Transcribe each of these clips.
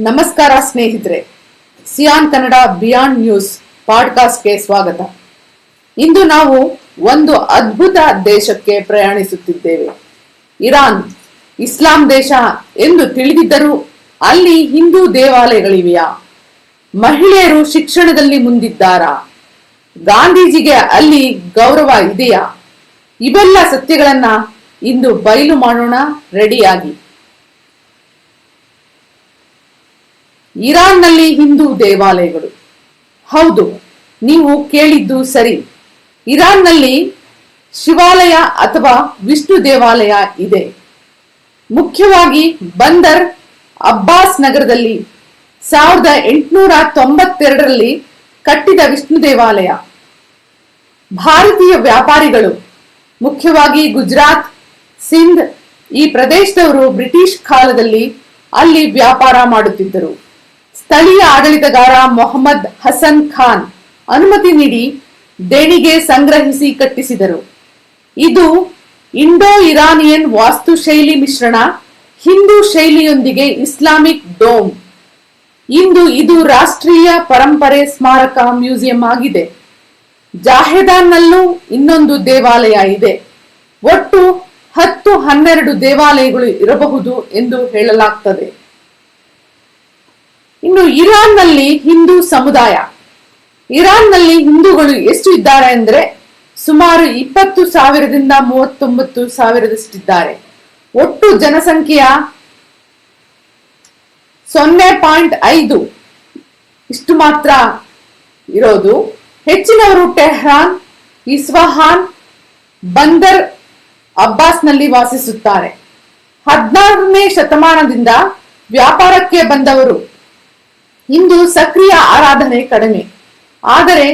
ನಮಸ್ಕಾರ ಸ್ನೇಹಿತರೆ, Xi'an Kannada beyond news ಪಾಡ್ಕಾಸ್ಟ್ಗೆ ಸ್ವಾಗತ. ಇಂದು ನಾವು ಒಂದು ಅದ್ಭುತ ದೇಶಕ್ಕೆ ಪ್ರಯಾಣಿಸುತ್ತಿದ್ದೇವೆ. ಇರಾನ್ ಇಸ್ಲಾಂ ದೇಶ ಎಂದು ತಿಳಿದಿದ್ದರೂ ಅಲ್ಲಿ ಹಿಂದೂ ದೇವಾಲಯಗಳಿವೆಯಾ? ಮಹಿಳೆಯರು ಶಿಕ್ಷಣದಲ್ಲಿ ಮುಂದಿದ್ದಾರಾ? ಗಾಂಧೀಜಿಗೆ ಅಲ್ಲಿ ಗೌರವ ಇದೆಯಾ? ಇವೆಲ್ಲ ಸತ್ಯಗಳನ್ನ ಇಂದು ಬಯಲು ಮಾಡೋಣ. ರೆಡಿಯಾಗಿ. ಇರಾನ್ನಲ್ಲಿ ಹಿಂದೂ ದೇವಾಲಯಗಳು. ಹೌದು, ನೀವು ಕೇಳಿದ್ದು ಸರಿ. ಇರಾನ್ನಲ್ಲಿ ಶಿವಾಲಯ ಅಥವಾ ವಿಷ್ಣು ದೇವಾಲಯ ಇದೆ. ಮುಖ್ಯವಾಗಿ ಬಂದರ್ ಅಬ್ಬಾಸ್ ನಗರದಲ್ಲಿ 1892ರಲ್ಲಿ ಕಟ್ಟಿದ ವಿಷ್ಣು ದೇವಾಲಯ. ಭಾರತೀಯ ವ್ಯಾಪಾರಿಗಳು, ಮುಖ್ಯವಾಗಿ ಗುಜರಾತ್, ಸಿಂಧ್ ಈ ಪ್ರದೇಶದವರು ಬ್ರಿಟಿಷ್ ಕಾಲದಲ್ಲಿ ಅಲ್ಲಿ ವ್ಯಾಪಾರ ಮಾಡುತ್ತಿದ್ದರು. ಸ್ಥಳೀಯ ಆಡಳಿತಗಾರ ಮೊಹಮ್ಮದ್ ಹಸನ್ ಖಾನ್ ಅನುಮತಿ ನೀಡಿ ದೇಣಿಗೆ ಸಂಗ್ರಹಿಸಿ ಕಟ್ಟಿಸಿದರು. ಇದು ಇಂಡೋ ಇರಾನಿಯನ್ ವಾಸ್ತುಶೈಲಿ ಮಿಶ್ರಣ, ಹಿಂದೂ ಶೈಲಿಯೊಂದಿಗೆ ಇಸ್ಲಾಮಿಕ್ ಡೋಮ್. ಇಂದು ಇದು ರಾಷ್ಟ್ರೀಯ ಪರಂಪರೆ ಸ್ಮಾರಕ ಮ್ಯೂಸಿಯಂ ಆಗಿದೆ. ಜಾಹೆದಾನ್ನಲ್ಲೂ ಇನ್ನೊಂದು ದೇವಾಲಯ ಇದೆ. ಒಟ್ಟು 10-12 ದೇವಾಲಯಗಳು ಇರಬಹುದು ಎಂದು ಹೇಳಲಾಗ್ತದೆ. ಇನ್ನು ಇರಾನ್ನಲ್ಲಿ ಹಿಂದೂ ಸಮುದಾಯ. ಇರಾನ್ನಲ್ಲಿ ಹಿಂದೂಗಳು ಎಷ್ಟು ಇದ್ದಾರೆ ಅಂದ್ರೆ ಸುಮಾರು 20,000ದಿಂದ 39,000ದಷ್ಟಿದ್ದಾರೆ. ಒಟ್ಟು ಜನಸಂಖ್ಯೆಯ 0.5 ಇಷ್ಟು ಮಾತ್ರ ಇರೋದು. ಹೆಚ್ಚಿನವರು ಟೆಹರಾನ್, ಇಸ್ಫಹಾನ್, ಬಂದರ್ ಅಬ್ಬಾಸ್ನಲ್ಲಿ ವಾಸಿಸುತ್ತಾರೆ. 16ನೇ ಶತಮಾನದಿಂದ ವ್ಯಾಪಾರಕ್ಕೆ ಬಂದವರು. ಇಂದು ಸಕ್ರಿಯ ಆರಾಧನೆ ಕಡಿಮೆ, ಆದರೆ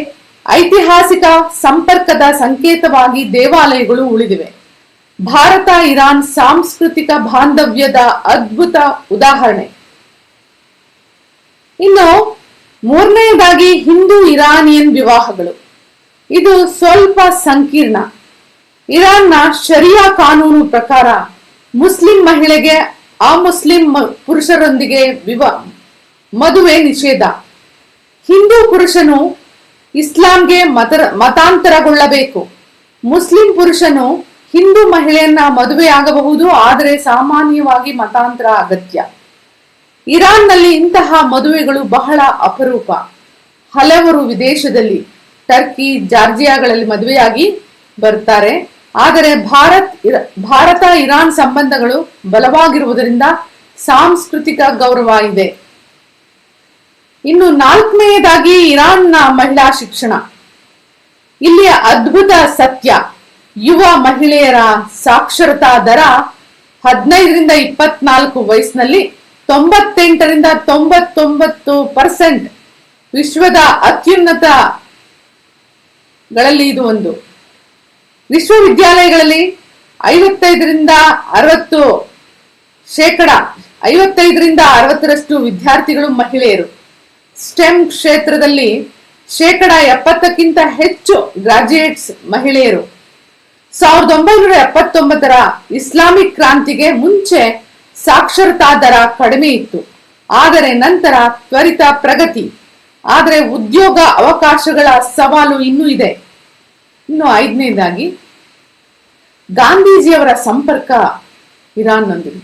ಐತಿಹಾಸಿಕ ಸಂಪರ್ಕದ ಸಂಕೇತವಾಗಿ ದೇವಾಲಯಗಳು ಉಳಿದಿವೆ. ಭಾರತ ಇರಾನ್ ಸಾಂಸ್ಕೃತಿಕ ಬಾಂಧವ್ಯದ ಅದ್ಭುತ ಉದಾಹರಣೆ. ಇನ್ನು ಮೂರನೆಯದಾಗಿ ಹಿಂದೂ ಇರಾನಿಯನ್ ವಿವಾಹಗಳು. ಇದು ಸ್ವಲ್ಪ ಸಂಕೀರ್ಣ. ಇರಾನ್ನ ಶರಿಯಾ ಕಾನೂನು ಪ್ರಕಾರ ಮುಸ್ಲಿಂ ಮಹಿಳೆಗೆ ಅಮುಸ್ಲಿಂ ಪುರುಷರೊಂದಿಗೆ ಮದುವೆ ನಿಷೇಧ. ಹಿಂದೂ ಪುರುಷನು ಇಸ್ಲಾಂಗೆ ಮತಾಂತರಗೊಳ್ಳಬೇಕು. ಮುಸ್ಲಿಂ ಪುರುಷನು ಹಿಂದೂ ಮಹಿಳೆಯನ್ನ ಮದುವೆಯಾಗಬಹುದು, ಆದರೆ ಸಾಮಾನ್ಯವಾಗಿ ಮತಾಂತರ ಅಗತ್ಯ. ಇರಾನ್ನಲ್ಲಿ ಇಂತಹ ಮದುವೆಗಳು ಬಹಳ ಅಪರೂಪ. ಹಲವರು ವಿದೇಶದಲ್ಲಿ ಟರ್ಕಿ, ಜಾರ್ಜಿಯಾಗಳಲ್ಲಿ ಮದುವೆಯಾಗಿ ಬರ್ತಾರೆ. ಆದರೆ ಭಾರತ ಇರಾನ್ ಸಂಬಂಧಗಳು ಬಲವಾಗಿರುವುದರಿಂದ ಸಾಂಸ್ಕೃತಿಕ ಗೌರವ ಇದೆ. ಇನ್ನು 4ನೇದಾಗಿ ಇರಾನ್ನ ಮಹಿಳಾ ಶಿಕ್ಷಣ. ಇಲ್ಲಿಯ ಅದ್ಭುತ ಸತ್ಯ, ಯುವ ಮಹಿಳೆಯರ ಸಾಕ್ಷರತಾ ದರ 15ರಿಂದ 24 ವಯಸ್ಸಿನಲ್ಲಿ 98ರಿಂದ 99%. ವಿಶ್ವದ ಅತ್ಯುನ್ನತಗಳಲ್ಲಿ ಇದು ಒಂದು. ವಿಶ್ವವಿದ್ಯಾಲಯಗಳಲ್ಲಿ 55ರಿಂದ 60% ವಿದ್ಯಾರ್ಥಿಗಳು ಮಹಿಳೆಯರು. ಸ್ಟೆಮ್ ಕ್ಷೇತ್ರದಲ್ಲಿ 70%ಕ್ಕಿಂತ ಹೆಚ್ಚು ಗ್ರಾಜ್ಯುಯೇಟ್ಸ್ ಮಹಿಳೆಯರು. 1979ರ ಇಸ್ಲಾಮಿಕ್ ಕ್ರಾಂತಿಗೆ ಮುಂಚೆ ಸಾಕ್ಷರತಾ ದರ ಕಡಿಮೆ ಇತ್ತು, ಆದರೆ ನಂತರ ತ್ವರಿತ ಪ್ರಗತಿ. ಆದರೆ ಉದ್ಯೋಗ ಅವಕಾಶಗಳ ಸವಾಲು ಇನ್ನೂ ಇದೆ. ಇನ್ನು 5ನೇದಾಗಿ ಗಾಂಧೀಜಿಯವರ ಸಂಪರ್ಕ ಇರಾನ್ನೊಂದಿಗೆ.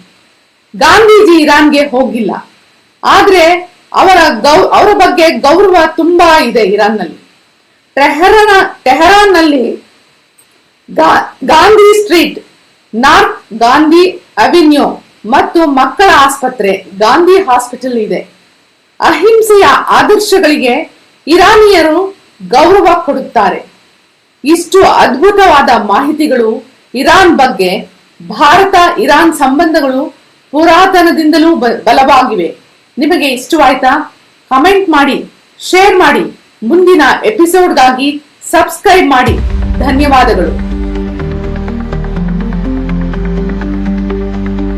ಗಾಂಧೀಜಿ ಇರಾನ್ಗೆ ಹೋಗಿಲ್ಲ, ಆದ್ರೆ ಅವರ ಬಗ್ಗೆ ಗೌರವ ತುಂಬಾ ಇದೆ ಇರಾನ್ನಲ್ಲಿ. ಟೆಹರಾನ್ನಲ್ಲಿ Gandhi street, north Gandhi avenue ಮತ್ತು ಮಕ್ಕಳ ಆಸ್ಪತ್ರೆ ಗಾಂಧಿ ಹಾಸ್ಪಿಟಲ್ ಇದೆ. ಅಹಿಂಸೆಯ ಆದರ್ಶಗಳಿಗೆ ಇರಾನಿಯರು ಗೌರವ ಕೊಡುತ್ತಾರೆ. ಇಷ್ಟು ಅದ್ಭುತವಾದ ಮಾಹಿತಿಗಳು ಇರಾನ್ ಬಗ್ಗೆ. ಭಾರತ ಇರಾನ್ ಸಂಬಂಧಗಳು ಪುರಾತನದಿಂದಲೂ ಬಲವಾಗಿವೆ. ನಿಮಗೆ ಇಷ್ಟವಾಯ್ತಾ? ಕಮೆಂಟ್ ಮಾಡಿ, ಶೇರ್ ಮಾಡಿ. ಮುಂದಿನ ಎಪಿಸೋಡ್ಗಾಗಿ ಸಬ್ಸ್ಕ್ರೈಬ್ ಮಾಡಿ. ಧನ್ಯವಾದಗಳು.